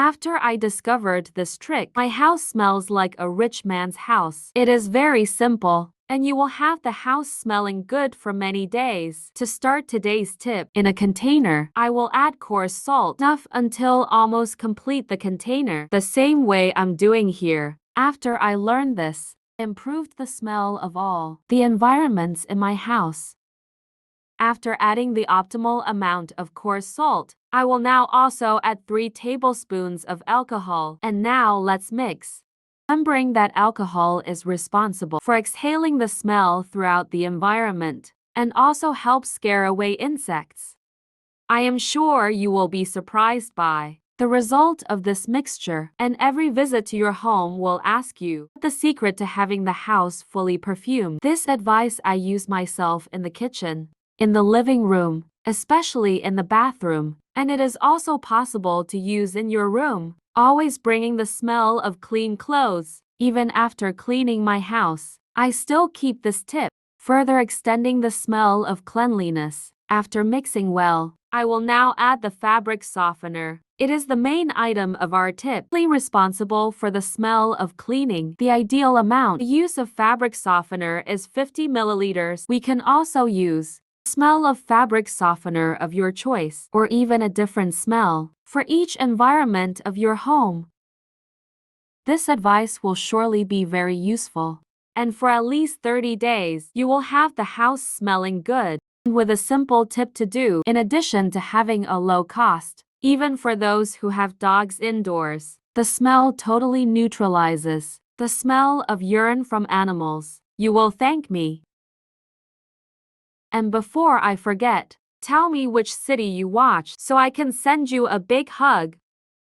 After I discovered this trick, my house smells like a rich man's house. It is very simple, and you will have the house smelling good for many days. To start today's tip, in a container, I will add coarse salt enough until almost complete the container, the same way I'm doing here. After I learned this, improved the smell of all the environments in my house. After adding the optimal amount of coarse salt, I will now also add 3 tablespoons of alcohol. And now let's mix. Remembering that alcohol is responsible for exhaling the smell throughout the environment and also helps scare away insects. I am sure you will be surprised by the result of this mixture, and every visit to your home will ask you the secret to having the house fully perfumed. This advice I use myself in the kitchen, in the living room, especially in the bathroom, and it is also possible to use in your room. Always bringing the smell of clean clothes. Even after cleaning my house, I still keep this tip, further extending the smell of cleanliness. After mixing well, I will now add the fabric softener. It is the main item of our tip, responsible for the smell of cleaning. The ideal amount. The use of fabric softener is 50 milliliters. We can also use smell of fabric softener of your choice, or even a different smell for each environment of your home. This advice will surely be very useful, and for at least 30 days, you will have the house smelling good. With a simple tip to do, in addition to having a low cost, even for those who have dogs indoors, the smell totally neutralizes the smell of urine from animals. You will thank me. And before I forget, tell me which city you watched so I can send you a big hug.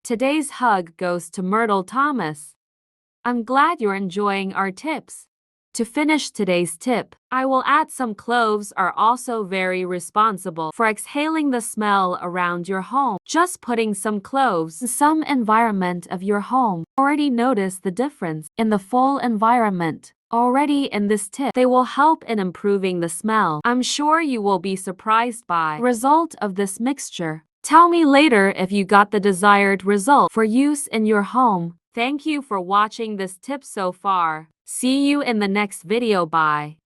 Today's hug goes to Myrtle Thomas. I'm glad you're enjoying our tips. To finish today's tip, I will add some cloves are also very responsible for exhaling the smell around your home. Just putting some cloves in some environment of your home, already notice the difference in the full environment. Already in this tip, they will help in improving the smell. I'm sure you will be surprised by the result of this mixture. Tell me later if you got the desired result for use in your home. Thank you for watching this tip so far. See you in the next video. Bye.